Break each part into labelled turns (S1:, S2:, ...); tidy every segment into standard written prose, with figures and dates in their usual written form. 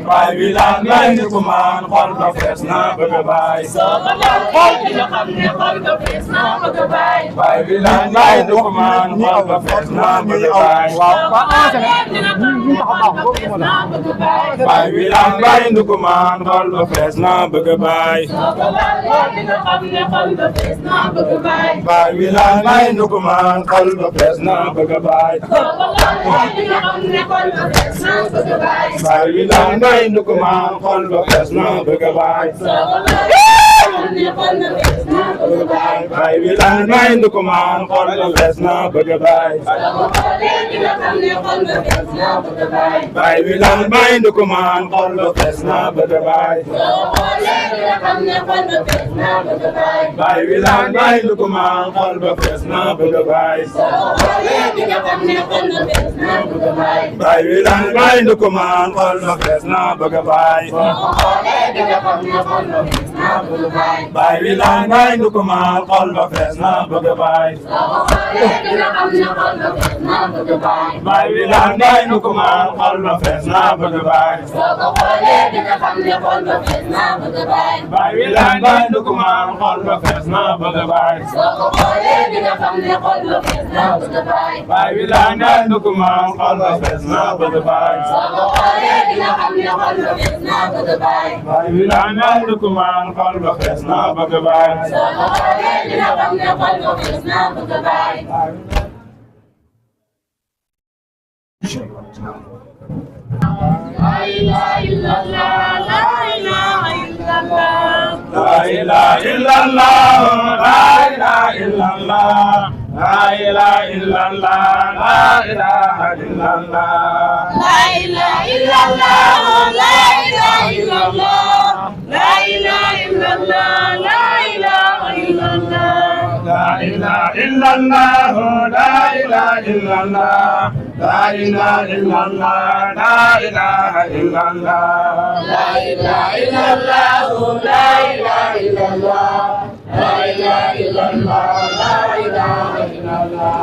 S1: baay wi laan lay ni ku maan xol ba fees na bëgg baay
S2: soo ko laalee di nga xam ne xol ba fees na bëgg baay
S1: baay wi laan lay ni ku maan xol ba fees na bëgg baay baay wi laan lay ni ku maan xol ba fees na bëgg baay
S2: soo ko laalee di nga xam ne xol ba fees na bëgg baay
S1: baay wi laan lay ni ku maan xol ba fees na bëgg baay
S2: soo ko laalee di nga xam ne xol ba fees na bëgg baay
S1: baay wi laan lay ni ku maan xol ba fees na bëgg baay
S2: soo ko laalee di nga xam ne xol ba fees na bëgg baay
S1: baay wi laan lay ni ku maan xol ba fees na bëgg baay
S2: soo ko laalee di nga xam ne xol ba fees na bëgg baay
S1: baay wi laan lay ni ku maan xol ba fees na bëgg baay
S2: soo ko laalee di nga xam ne xol ba fees na bëgg baay
S1: baay wi laan lay ni ku maan xol ba fees na bëgg baay
S2: soo ko laalee di nga xam ne xol ba fees na bëgg baay
S1: baay wi laan lay ni ku maan xol ba fees na bëgg baay
S2: soo ko laalee di nga xam ne xol ba fees na bëgg baay
S1: baay wi laan lay ni ku maan xol ba fees na bëgg baay
S2: soo ko laalee di nga xam ne xol ba fees na bëgg baay
S1: baay wi laan lay ni ku maan xol ba fees na bëgg baay
S2: soo ko laalee di nga xam ne xol ba fees na bëgg baay
S1: baay wi laan lay ni ku maan xol ba fees na bëgg baay
S2: soo ko laalee di nga xam ne xol ba fees na bëgg baay
S1: baay wi laan lay ni ku maan xol ba fees na bëgg baay
S2: soo ko laalee di nga xam ne xol ba fees na bëgg baay
S1: baay wi laan lay ni ku maan xol ba fees na bëgg baay
S2: soo ko laalee di nga xam ne xol ba fees na bëgg baay La ilaha illallah, la ilaha illallah.
S1: La ilaha illallah, la ilaha illallah, la ilaha illallah, la ilaha illallah.
S2: La ilaha illallah, la ilaha illallah, la ilaha illallah, la ilaha illallah.
S1: La ilaha illallah, la ilaha illallah, la ilaha illallah, la ilaha illallah.
S2: La ilaha illallah, la ilaha illallah, la ilaha illallah, la ilaha illallah.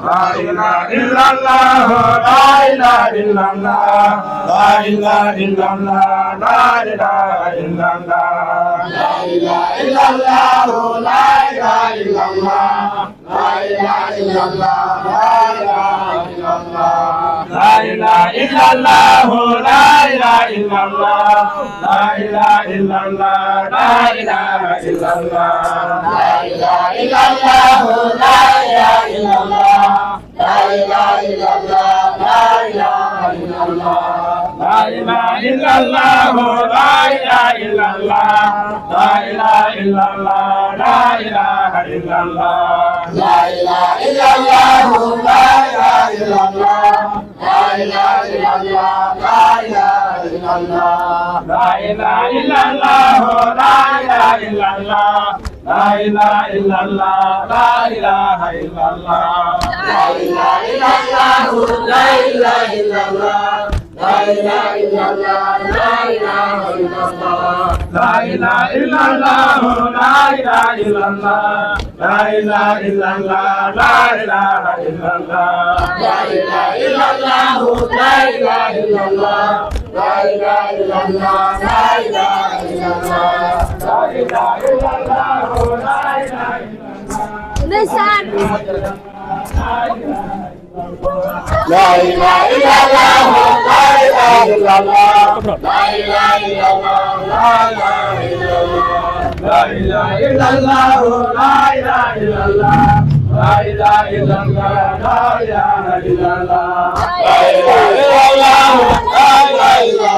S1: La ilaha illallah, la ilaha illallah, la ilaha illallah, la ilaha illallah.
S2: La ilaha illallah, la ilaha illallah, la ilaha illallah, la ilaha illallah.
S1: La ilaha illallah, la ilaha illallah, la ilaha illallah, la ilaha illallah.
S2: La ilaha illallah, la ilaha illallah, la ilaha illallah, la ilaha illallah.
S1: La ilaha illallah, la ilaha illallah, la ilaha illallah, la ilaha illallah.
S2: La ilaha illallah, la ilaha illallah, la ilaha illallah, la ilaha illallah.
S1: La ilaha illallah, la ilaha illallah, la ilaha illallah, la ilaha illallah.
S2: La ilaha illallah, la ilaha illallah, la ilaha illallah, la ilaha illallah.
S1: La ilaha illallah, la ilaha illallah, la ilaha illallah, la ilaha illallah.
S2: La ilaha illallah, la ilaha illallah, la ilaha illallah, la ilaha illallah.
S1: La ilaha illallah, la ilaha
S2: Ndeysaan.
S1: La ilaha illallah, la ilaha illallah,
S2: La ilaha illallah, la ilaha illallah.
S1: la ilaha illallah, la ilaha illallah, la ilaha illallah, la ilaha illallah.
S2: La ilaha illallah, la ilaha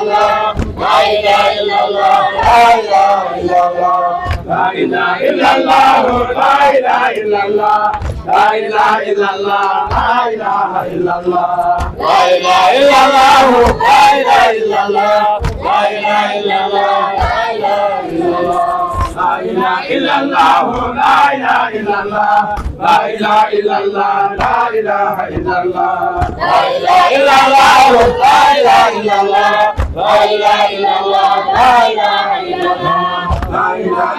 S2: illallah, la ilaha illallah, la ilaha illallah.
S1: La ilaha illallah, la ilaha illallah, la ilaha illallah, la ilaha illallah.
S2: La ilaha illallah, la ilaha illallah, la ilaha illallah, la ilaha illallah.
S1: La ilaha illallah, la ilaha illallah, la ilaha illallah, la ilaha illallah.
S2: La ilaha illallah, la ilaha illallah, la ilaha illallah, la ilaha illallah.
S1: La ilaha